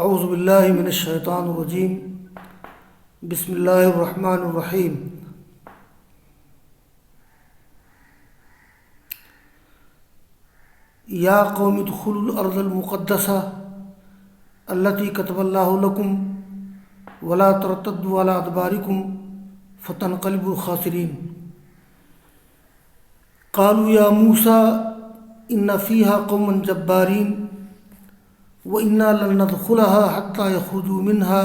اعوذ باللہ من الشیطان الرجیم بسم اللہ الرحمن الرحیم یا قوم ادخلوا الارض المقدسہ التی کتب اللہ لکم ولا ترتدوا علی ادبارکم فتنقلبوا خاسرین قالوا یا موسیٰ ان فیہا قوما جبارین وَإِنَّا لَن نَّدْخُلَهَا حَتَّى يَخْرُجُوا مِنْهَا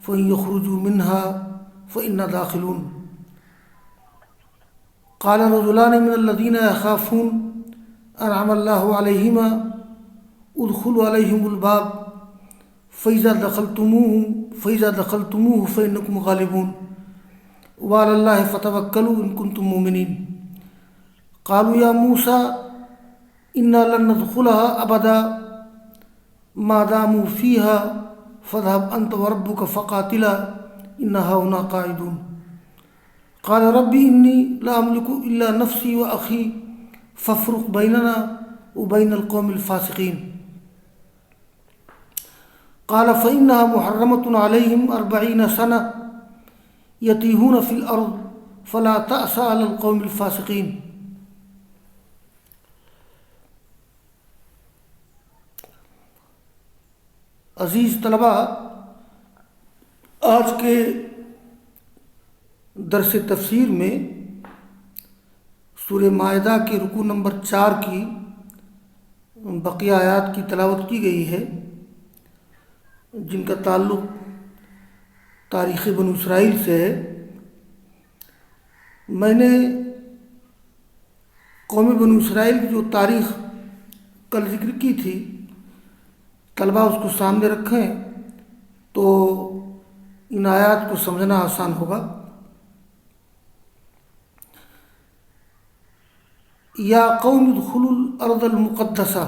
فَإِن يَخْرُجُوا مِنْهَا فَإِنَّا دَاخِلُونَ قَالَ رَجُلَانِ مِنَ الَّذِينَ يَخَافُونَ أَنْعَمَ اللَّهُ عَلَيْهِمَا ادْخُلُوا عَلَيْهِمُ الْبَابَ فَإِذَا دَخَلْتُمُوهُ فَإِنَّكُمْ غَالِبُونَ وَعَلَى اللَّهِ فَتَوَكَّلُوا إِن كُنتُم مُّؤْمِنِينَ قَالُوا يَا مُوسَىٰ إِنَّا لَن نَّدْخُلَهَا أَبَدًا ما داموا فيها فاذهب أنت وربك فقاتلا إنها هنا قاعدون قال رب إني لا أملك إلا نفسي وأخي فافرق بيننا وبين القوم الفاسقين قال فإنها محرمة عليهم 40 سنة يتيهون في الأرض فلا تأس على القوم الفاسقين. عزیز طلباء، آج کے درس تفسیر میں سورہ مائدہ کے رکوع نمبر 4 کی بقیہ آیات کی تلاوت کی گئی ہے، جن کا تعلق تاریخ بنو اسرائیل سے ہے. میں نے قوم بنو اسرائیل کی جو تاریخ کل ذکر کی تھی، طلباء اس کو سامنے رکھیں تو ان آیات کو سمجھنا آسان ہوگا. یا قوم ادخلوا الارض المقدسہ،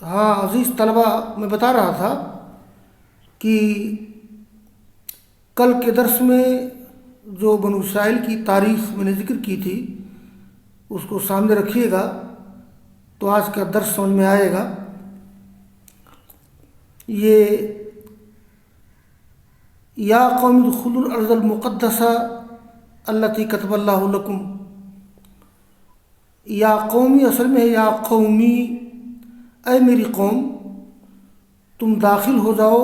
ہاں عزیز طلباء، میں بتا رہا تھا کہ کل کے درس میں جو بنو اسرائیل کی تاریخ میں نے ذکر کی تھی اس کو سامنے رکھیے گا تو آج کا درس سمجھ میں آئے گا. یہ یا قوم ادخلوا الارض المقدسہ التی کتب اللہ لکم، یا قومی اصل میں ہے یا قومی، اے میری قوم تم داخل ہو جاؤ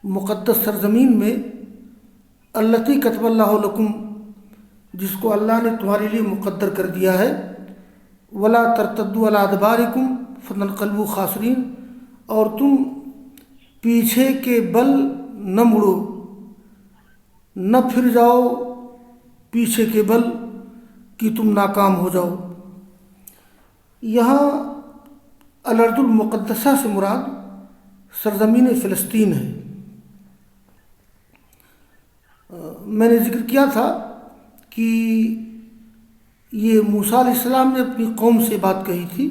مقدس سرزمین میں، التی کتب اللہ لکم جس کو اللہ نے تمہارے لیے مقدر کر دیا ہے، ولا ترتدوا علی ادبارکم فتنقلبوا خاسرین، اور تم پیچھے کے بل نہ مڑو، نہ پھر جاؤ پیچھے کے بل کہ تم ناکام ہو جاؤ. یہاں الارض المقدسہ سے مراد سرزمین فلسطین ہے. میں نے ذکر کیا تھا کہ یہ موسیٰ علیہ السلام نے اپنی قوم سے بات کہی تھی،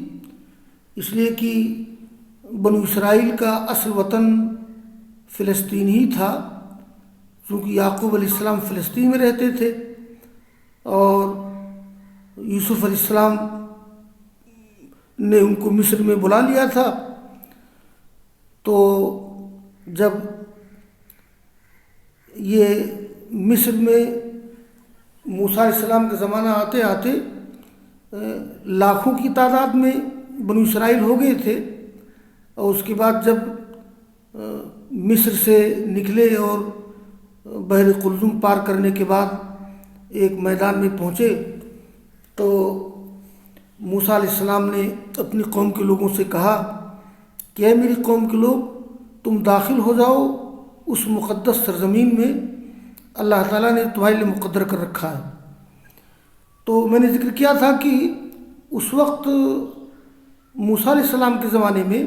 اس لیے کہ بنو اسرائیل کا اصل وطن فلسطین ہی تھا، چونکہ یعقوب علیہ السلام فلسطین میں رہتے تھے اور یوسف علیہ السلام نے ان کو مصر میں بلا لیا تھا. تو جب یہ مصر میں موسیٰ علیہ السلام کا زمانہ آتے آتے لاکھوں کی تعداد میں بنو اسرائیل ہو گئے تھے، اور اس کے بعد جب مصر سے نکلے اور بحر قلزم پار کرنے کے بعد ایک میدان میں پہنچے تو موسیٰ علیہ السلام نے اپنی قوم کے لوگوں سے کہا کہ اے میری قوم کے لوگ تم داخل ہو جاؤ اس مقدس سرزمین میں، اللہ تعالیٰ نے تمہارے لیے مقدر کر رکھا ہے. تو میں نے ذکر کیا تھا کہ اس وقت موسیٰ علیہ السلام کے زمانے میں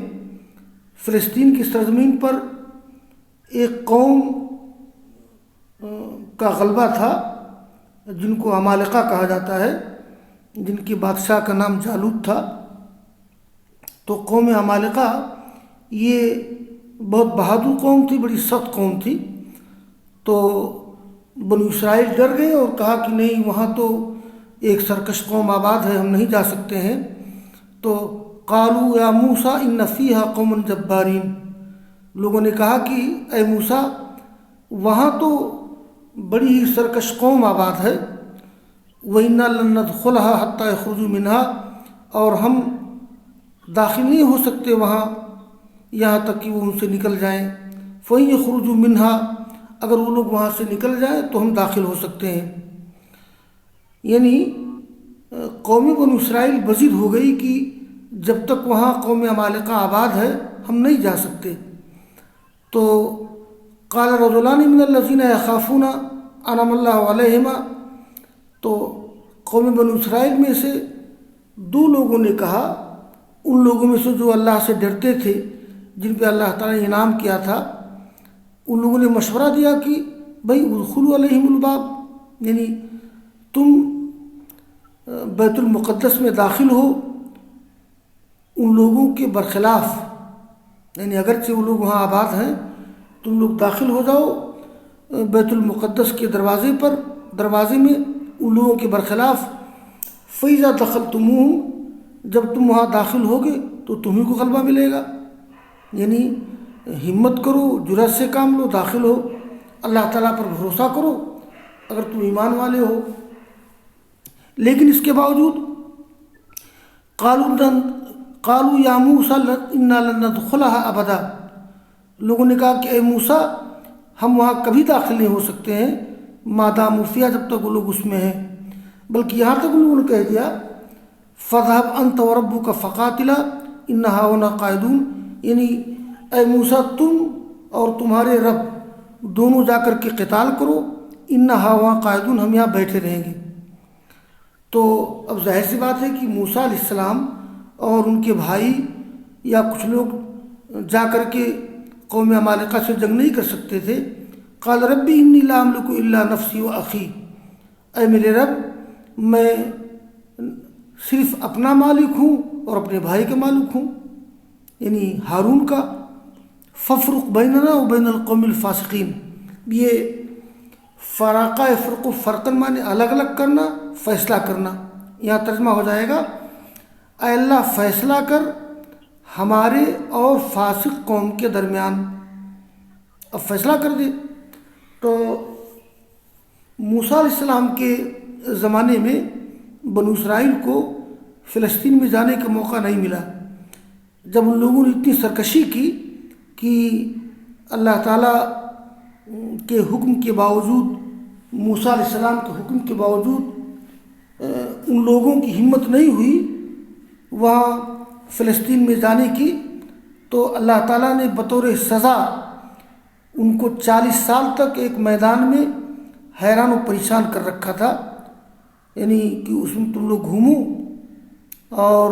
فلسطین کی سرزمین پر ایک قوم کا غلبہ تھا جن کو عمالقہ کہا جاتا ہے، جن کے بادشاہ کا نام جالوت تھا۔ تو قوم عمالقہ یہ بہت بہادر قوم تھی، بڑی سخت قوم تھی۔ تو بنو اسرائیل ڈر گئے اور کہا کہ نہیں، وہاں تو ایک سرکش قوم آباد ہے، ہم نہیں جا سکتے ہیں۔ تو قالوا یا موسیٰ ان فیہا قوم جبارین، لوگوں نے کہا کہ اے موسیٰ، وہاں تو بڑی ہی سرکش قوم آباد ہے، وَإِنَّا لَن نَدْخُلَهَا حَتَّى يَخْرُجُوا مِنْهَا، اور ہم داخل نہیں ہو سکتے وہاں یہاں تک کہ وہ ان سے نکل جائیں۔ فَإِن يَخْرُجُوا مِنْهَا، اگر وہ لوگ وہاں سے نکل جائیں تو ہم داخل ہو سکتے ہیں۔ یعنی قوم بنو اسرائیل بضد ہو گئی کہ جب تک وہاں قوم عمالقہ آباد ہے ہم نہیں جا سکتے۔ تو قال رجلان من الذین یخافون انعم اللہ علیہما، تو قوم بنو اسرائیل میں سے دو لوگوں نے کہا، ان لوگوں میں سے جو اللہ سے ڈرتے تھے، جن پہ اللہ تعالیٰ نے انعام کیا تھا، ان لوگوں نے مشورہ دیا کہ بھائی ادخلوا علیہم الباب، یعنی تم بیت المقدس میں داخل ہو ان لوگوں کے برخلاف، یعنی اگرچہ وہ لوگ وہاں آباد ہیں، تم لوگ داخل ہو جاؤ بیت المقدس کے دروازے میں ان لوگوں کے برخلاف۔ فَإِذَا دَخَلْتُمُوهُمْ، جب تم وہاں داخل ہوگے تو تمہیں کو غلبہ ملے گا، یعنی ہمت کرو، جرأت سے کام لو، داخل ہو، اللہ تعالیٰ پر بھروسہ کرو اگر تم ایمان والے ہو۔ لیکن اس کے باوجود قالوا یا موسیٰ انا لن ندخلها ابدا، لوگوں نے کہا کہ اے موسیٰ، ہم وہاں کبھی داخل نہیں ہو سکتے ہیں مادام فیہا، جب تک وہ لوگ اس میں ہیں۔ بلکہ یہاں تک انہوں نے کہہ دیا فاذهب انت وربک فقاتلا انا ہاہنا قاعدون، یعنی اے موسیٰ، تم اور تمہارے رب دونوں جا کر کے قتال کرو، انا ہاہنا قاعدون، ہم یہاں بیٹھے رہیں گے۔ تو اب ظاہر سی بات ہے کہ موسیٰ علیہ السلام اور ان کے بھائی یا کچھ لوگ جا کر کے قوم عمالقہ سے جنگ نہیں کر سکتے تھے۔ قال ربی انی لا املک الا نفسی و اخی، اے میرے رب، میں صرف اپنا مالک ہوں اور اپنے بھائی کا مالک ہوں، یعنی ہارون کا۔ ففرق بیننا و بین القوم الفاسقین، یہ فراقہ فرق و فرقن مانے الگ الگ کرنا، فیصلہ کرنا، یہاں ترجمہ ہو جائے گا اے اللہ فیصلہ کر ہمارے اور فاسق قوم کے درمیان، اب فیصلہ کر دے۔ تو موسیٰ علیہ السلام کے زمانے میں بنو اسرائیل کو فلسطین میں جانے کا موقع نہیں ملا۔ جب ان لوگوں نے اتنی سرکشی کی کہ اللہ تعالیٰ کے حکم کے باوجود، موسیٰ علیہ السلام کے حکم کے باوجود ان لوگوں کی ہمت نہیں ہوئی وہاں فلسطین میں جانے کی، تو اللہ تعالیٰ نے بطور سزا ان کو 40 سال تک ایک میدان میں حیران و پریشان کر رکھا تھا، یعنی کہ اس میں تم لوگ گھومو اور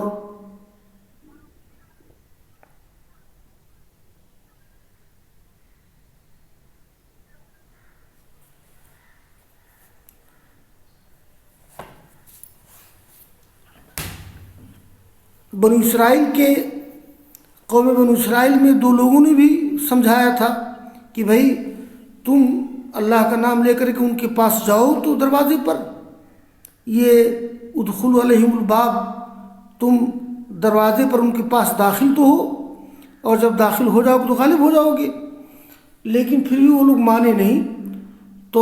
بنو اسرائیل کے قوم بنو اسرائیل میں دو لوگوں نے بھی سمجھایا تھا کہ بھائی تم اللہ کا نام لے کر کے ان کے پاس جاؤ تو دروازے پر، یہ ادخلوا علیہم الباب، تم دروازے پر ان کے پاس داخل تو ہو، اور جب داخل ہو جاؤ گے تو غالب ہو جاؤ گے۔ لیکن پھر بھی وہ لوگ مانے نہیں، تو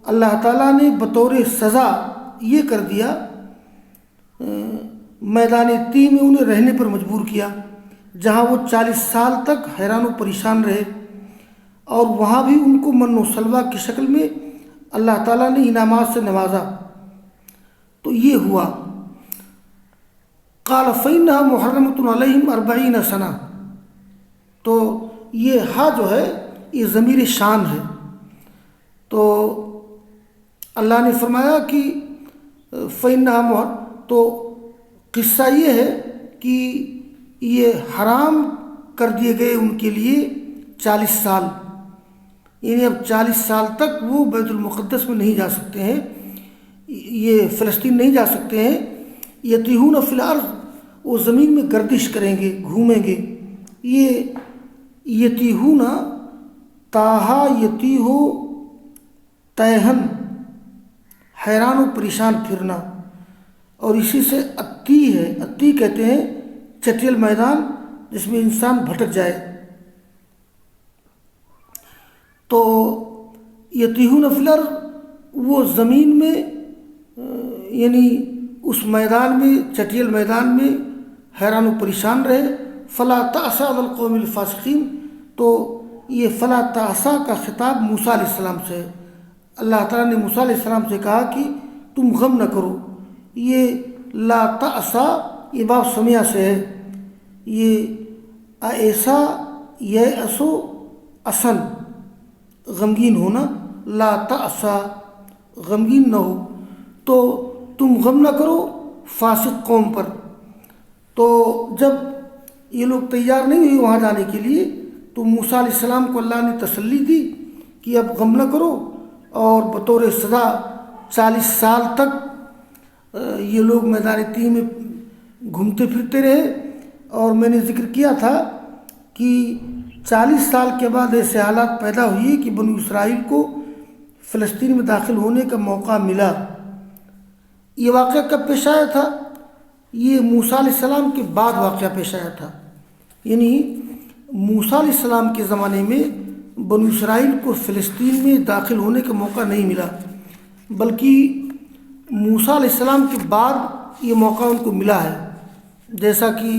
اللہ تعالیٰ نے بطور سزا یہ کر دیا، میدان تی میں انہیں رہنے پر مجبور کیا، جہاں وہ 40 سال تک حیران و پریشان رہے، اور وہاں بھی ان کو من و سلوہ کی شکل میں اللہ تعالیٰ نے انعامات سے نوازا۔ تو یہ ہوا قال فإنها محرمة علیہم 40 سنہ، تو یہ ہا جو ہے یہ ضمیر شان ہے۔ تو اللہ نے فرمایا کہ فإنها، تو قصہ یہ ہے کہ یہ حرام کر دیے گئے ان کے لیے 40 سال، یعنی اب 40 سال تک وہ بیت المقدس میں نہیں جا سکتے ہیں، یہ فلسطین نہیں جا سکتے ہیں۔ یتیہون فی الارض، وہ زمین میں گردش کریں گے، گھومیں گے۔ یہ یتیہون، تاہا یتیہو تیہن، حیران و پریشان پھرنا، اور اسی سے اتی ہے، اتی کہتے ہیں چٹیل میدان جس میں انسان بھٹک جائے۔ تو یتیہون فی الارض، وہ زمین میں یعنی اس میدان میں، چٹیل میدان میں حیران و پریشان رہے۔ فلا تأس علی القوم الفاسقین، تو یہ فلا تأس کا خطاب موسیٰ علیہ السلام سے ہے۔ اللہ تعالیٰ نے موسیٰ علیہ السلام سے کہا کہ تم غم نہ کرو۔ یہ لا تأس، یہ باب سمیہ سے ہے، یہ ایسا یأسو اسن، غمگین ہونا، لا تأس، غمگین نہ ہو، تو تم غم نہ کرو فاسق قوم پر۔ تو جب یہ لوگ تیار نہیں ہوئے وہاں جانے کے لیے، تو موسیٰ علیہ السلام کو اللہ نے تسلی دی کہ اب غم نہ کرو، اور بطور سزا 40 سال تک یہ لوگ میدان تیہ میں گھومتے پھرتے رہے۔ اور میں نے ذکر کیا تھا کہ 40 سال کے بعد ایسے حالات پیدا ہوئے کہ بنو اسرائیل کو فلسطین میں داخل ہونے کا موقع ملا۔ یہ واقعہ کب پیش آیا تھا؟ یہ موسیٰ علیہ السلام کے بعد واقعہ پیش آیا تھا، یعنی موسیٰ علیہ السلام کے زمانے میں بنو اسرائیل کو فلسطین میں داخل ہونے کا موقع نہیں ملا، بلکہ موسیٰ علیہ السلام کے بعد یہ موقع ان کو ملا ہے۔ جیسا کہ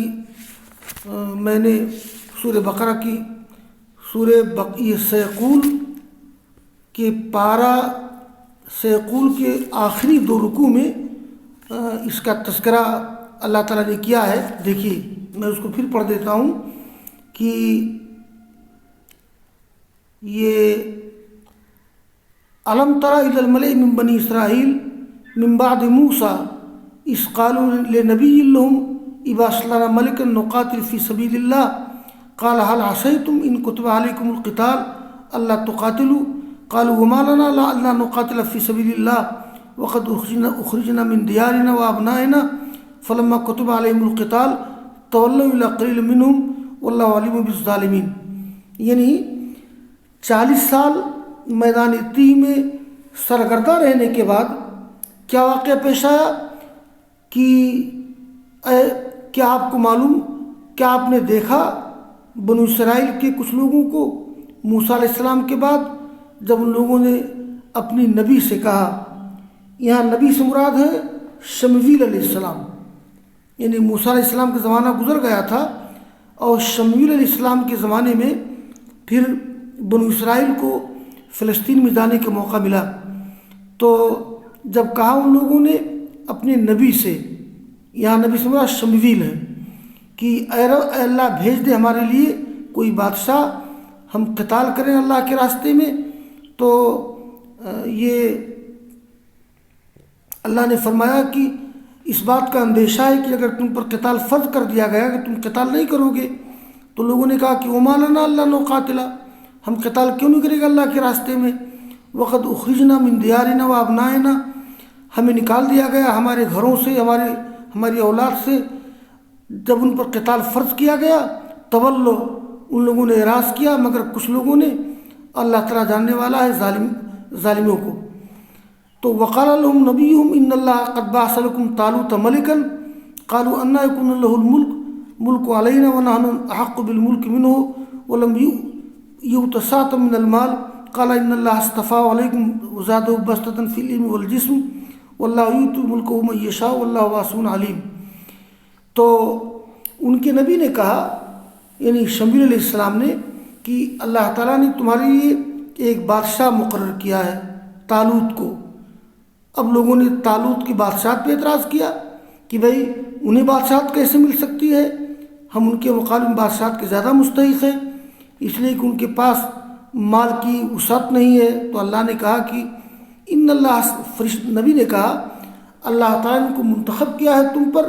میں نے سورہ بقرہ کی یہ سیقول کے پارہ، سیقول کے آخری 2 رکوع میں اس کا تذکرہ اللہ تعالیٰ نے کیا ہے۔ دیکھیے میں اس کو پھر پڑھ دیتا ہوں کہ یہ الم تر الی الملأ من بنی اسرائیل من بعد موسیٰ اذ قالوا لنبی لهم ابعث لنا ملکا نقاتل فی سبیل اللہ قال هل عصیتم ان کتب علیکم القتال الا تقاتلوا قالوا وما لنا الا نقاتل فی سبیل اللہ وقد اخرجنا من دیارنا وابنائنا فلما كتب علیہم القتال تولوا الی قلیل منہم واللہ علیم بالظالمین۔ یعنی 40 سال میدان تیہ میں سرگردہ رہنے کے بعد کیا واقعہ پیش آیا کہ کیا آپ کو معلوم، کیا آپ نے دیکھا بنو اسرائیل کے کچھ لوگوں کو موسیٰ علیہ السلام کے بعد، جب ان لوگوں نے اپنی نبی سے کہا، یہاں نبی سے مراد ہے شمویل علیہ السلام، یعنی موسیٰ علیہ السلام کا زمانہ گزر گیا تھا اور شمویل علیہ السلام کے زمانے میں پھر بنو اسرائیل کو فلسطین میں جانے کا موقع ملا۔ تو جب کہا ان لوگوں نے اپنے نبی سے، یہاں نبی سے مراد شمویل ہے، کہ اے اللہ بھیج دے ہمارے لیے کوئی بادشاہ، ہم قتال کریں اللہ کے راستے میں۔ تو یہ اللہ نے فرمایا کہ اس بات کا اندیشہ ہے کہ اگر تم پر قتال فرض کر دیا گیا کہ تم قتال نہیں کرو گے، تو لوگوں نے کہا کہ وما لنا الا نقاتل، ہم قتال کیوں نہیں کرے گا اللہ کے راستے میں، وقد اخرجنا من دیارنا وابنائنا، ہمیں نکال دیا گیا ہمارے گھروں سے، ہماری اولاد سے۔ جب ان پر قتال فرض کیا گیا تولو، ان لوگوں نے اعراض کیا، مگر کچھ لوگوں نے، اللہ تعالیٰ جاننے والا ہے ظالموں کو۔ تو وقال لهم نبيهم ان الله قد بعث لكم طالوت ملكا قالوا ان يكون له الملك علينا ونحن احق بالملك منه ولم يؤت سعة من المال قال ان الله اصطفاه عليكم وزاده بسطة في العلم والجسم والله يؤتي ملكه من يشاء والله واسع عليم۔ تو ان کے نبی نے کہا، یعنی شمویل علیہ السلام نے، کہ اللہ تعالیٰ نے تمہارے لیے ایک بادشاہ مقرر کیا ہے، طالوت کو۔ اب لوگوں نے طالوت کی بادشاہت پہ اعتراض کیا کہ بھائی انہیں بادشاہت کیسے مل سکتی ہے، ہم ان کے مقابلے میں بادشاہت کے زیادہ مستحق ہیں، اس لیے کہ ان کے پاس مال کی وسعت نہیں ہے۔ تو اللہ نے کہا کہ ان اللہ، نبی نے کہا اللہ تعالیٰ نے ان کو منتخب کیا ہے تم پر،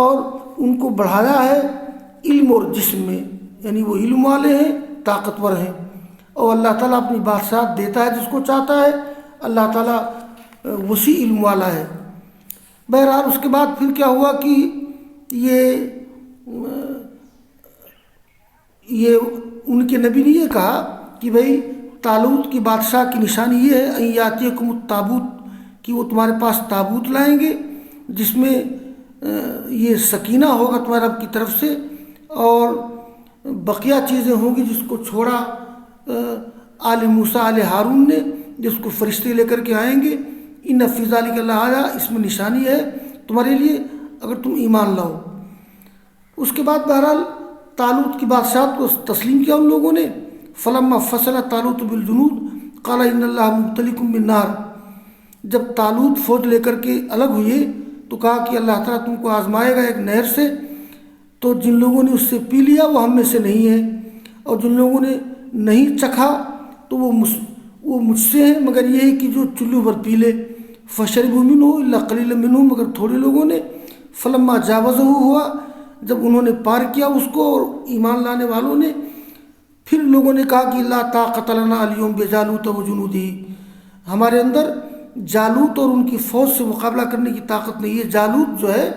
اور ان کو بڑھایا ہے علم اور جسم میں، یعنی وہ علم والے ہیں، طاقتور ہیں، اور اللہ تعالیٰ اپنی بادشاہت دیتا ہے جس کو چاہتا ہے، اللہ تعالیٰ وسیع علم والا ہے۔ بہرحال اس کے بعد پھر کیا ہوا کہ یہ ان کے نبی نے یہ کہا کہ بھئی طالوت کی بادشاہ کی نشانی یہ ہے ان یاتیکم التابوت، کہ وہ تمہارے پاس تابوت لائیں گے جس میں یہ سکینہ ہوگا تمہارے رب کی طرف سے، اور بقیہ چیزیں ہوں گی جس کو چھوڑا آل موسیٰ آل ہارون نے، جس کو فرشتے لے کر کے آئیں گے۔ ان فی ذلک لآیہ، اس میں نشانی ہے تمہارے لیے اگر تم ایمان لاؤ۔ اس کے بعد بہرحال طالوت کی بادشاہت کو تسلیم کیا ان لوگوں نے۔ فلما فصل طالوت بالجنود قال ان اللہ مبتلیکم بالنار، جب طالوت فوج لے کر کے الگ ہوئے تو کہا کہ اللہ تعالیٰ تم کو آزمائے گا ایک نہر سے، تو جن لوگوں نے اس سے پی لیا وہ ہم میں سے نہیں ہیں، اور جن لوگوں نے نہیں چکھا تو وہ مجھ سے ہیں، مگر یہ ہے کہ جو چلو پر پی لے۔ فشربوا منہ الا قلیلا منہم، مگر تھوڑے لوگوں نے۔ فلما جاوزہ ہوا، جب انہوں نے پار کیا اس کو اور ایمان لانے والوں نے، پھر لوگوں نے کہا کہ لا طاقت لنا اليوم بجالوت وجنودہ، ہمارے اندر جالوت اور ان کی فوج سے مقابلہ کرنے کی طاقت نہیں ہے۔ جالوت جو ہے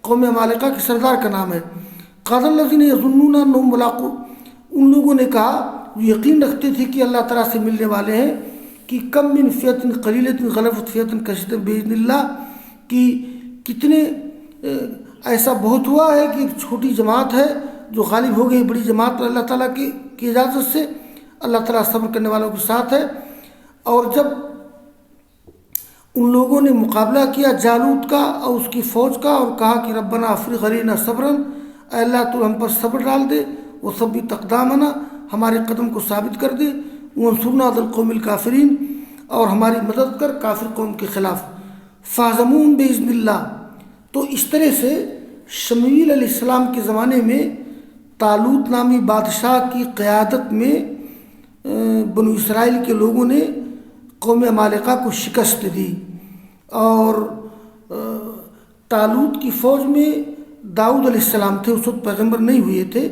قوم عمالقہ کے سردار کا نام ہے۔ قال الذین یظنون انہم ملاقو، ان لوگوں نے کہا وہ یقین رکھتے تھے کہ اللہ تعالیٰ سے ملنے والے ہیں، کہ کم من فیۃ قلیلۃ غلبت فیۃ کثیرۃ باذن اللہ، کہ کتنے ایسا بہت ہوا ہے کہ ایک چھوٹی جماعت ہے جو غالب ہو گئی بڑی جماعت پر اللہ تعالیٰ کی اجازت سے۔ اللہ تعالیٰ صبر کرنے والوں کے ساتھ ہے۔ اور جب ان لوگوں نے مقابلہ کیا جالوت کا اور اس کی فوج کا، اور کہا کہ ربنا افرغ علینا صبرا، اے اللہ تو ہم پر صبر ڈال دے، وثبت اقدامنا، ہمارے قدم کو ثابت کر دے، وانصرنا علی القوم الکافرین، اور ہماری مدد کر کافر قوم کے خلاف۔ فہزموہم باذن اللہ، تو اس طرح سے شمویل علیہ السلام کے زمانے میں طالوت نامی بادشاہ کی قیادت میں بنو اسرائیل کے لوگوں نے قوم عمالقہ کو شکست دی۔ اور طالوت کی فوج میں داؤد علیہ السلام تھے، اس وقت پیغمبر نہیں ہوئے تھے۔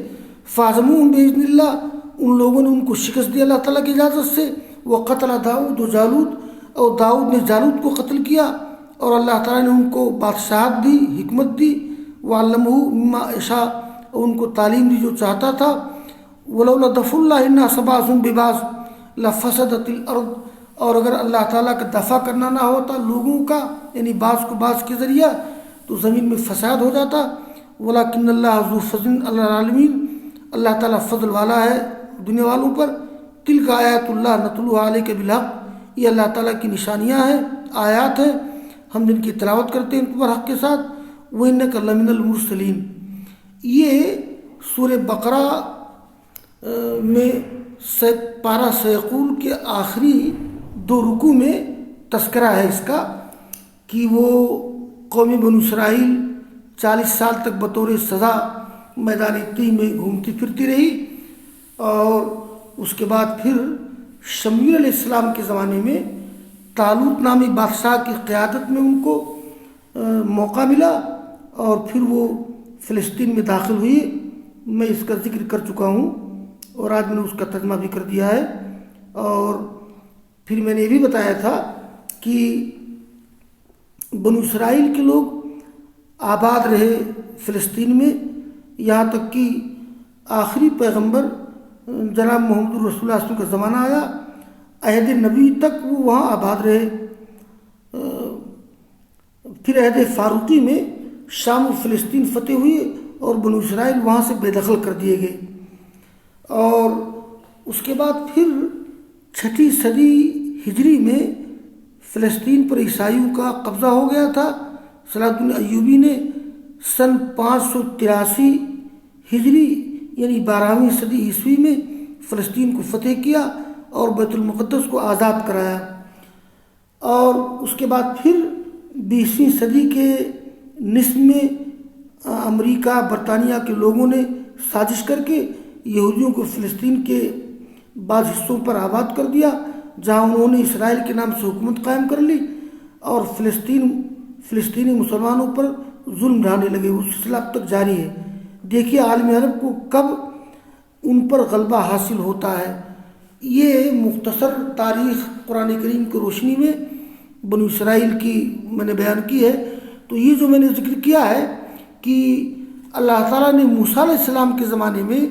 فازموہم باذن اللہ، ان لوگوں نے ان کو شکست دی اللہ تعالیٰ کی اجازت سے۔ وقتل داؤد و جالوت، اور داؤد نے جالوت کو قتل کیا، اور اللہ تعالیٰ نے ان کو بادشاہت دی، حکمت دی۔ وعلمہ مما یشاء، اور ان کو تعلیم دی جو چاہتا تھا۔ ولولا دفع اللہ الناس بعضهم ببعض لفسدت الارض، اور اگر اللہ تعالیٰ کا دفع کرنا نہ ہوتا لوگوں کا، یعنی بعض کو بعض کے ذریعہ، تو زمین میں فساد ہو جاتا۔ ولکن اللہ ذو فضل علی العالمین، اللہ تعالیٰ فضل والا ہے دنیا والوں پر۔ تلک آیات اللہ نتلوها علیک بالحق، یہ اللہ تعالیٰ کی نشانیاں ہیں، آیات ہیں، ہم جن کی تلاوت کرتے ہیں تم پر حق کے ساتھ۔ وَإِنَّكَ لَمِنَ الْمُرْسَلِينَ، یہ سورہ بقرہ میں پارہ سیقول کے آخری 2 رکوع میں تذکرہ ہے اس کا، کہ وہ قوم بنو اسرائیل 40 سال تک بطور سزا میدان طی میں گھومتی پھرتی رہی، اور اس کے بعد پھر شمویل علیہ السلام کے زمانے میں طالوت نامی بادشاہ کی قیادت میں ان کو موقع ملا، اور پھر وہ فلسطین میں داخل ہوئی۔ میں اس کا ذکر کر چکا ہوں، اور آج میں نے اس کا ترجمہ بھی کر دیا ہے۔ اور پھر میں نے یہ بھی بتایا تھا کہ بنو اسرائیل کے لوگ آباد رہے فلسطین میں، یہاں تک کہ آخری پیغمبر جناب محمد رسول اللہ صلی اللہ علیہ وسلم کا زمانہ آیا، عہد نبی تک وہ وہاں آباد رہے۔ پھر عہد فاروقی میں شام و فلسطین فتح ہوئی، اور بنو اسرائیل وہاں سے بے دخل کر دیے گئے۔ اور اس کے بعد پھر 6 صدی ہجری میں فلسطین پر عیسائیوں کا قبضہ ہو گیا تھا۔ صلاح الدین ایوبی نے سن 583 ہجری یعنی 12ویں صدی عیسوی میں فلسطین کو فتح کیا اور بیت المقدس کو آزاد کرایا۔ اور اس کے بعد پھر 20ویں صدی کے نصف میں امریکہ برطانیہ کے لوگوں نے سازش کر کے یہودیوں کو فلسطین کے بعض حصوں پر آباد کر دیا، جہاں انہوں نے اسرائیل کے نام سے حکومت قائم کر لی، اور فلسطینی مسلمانوں پر ظلم ڈھانے لگے۔ وہ سلسلہ اب تک جاری ہے۔ دیکھیے عالم عرب کو کب ان پر غلبہ حاصل ہوتا ہے۔ یہ مختصر تاریخ قرآن کریم کی روشنی میں بنو اسرائیل کی میں نے بیان کی ہے۔ تو یہ جو میں نے ذکر کیا ہے کہ اللہ تعالیٰ نے موسیٰ علیہ السلام کے زمانے میں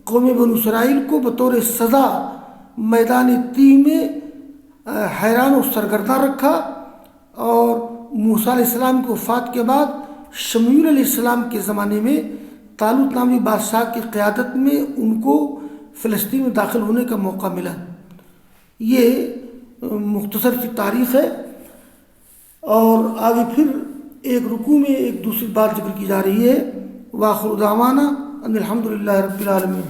قوم بنو اسرائیل کو بطور سزا میدان طی میں حیران و سرگرداں رکھا، اور موسیٰ علیہ السلام کی وفات کے بعد شمویل علیہ السلام کے زمانے میں طالوت نامی بادشاہ کی قیادت میں ان کو فلسطین میں داخل ہونے کا موقع ملا۔ یہ مختصر سی تاریخ ہے، اور آگے پھر ایک رکوع میں ایک دوسری بات ذکر کی جا رہی ہے۔ وآخر دعوانا ان الحمد للہ رب العالمین۔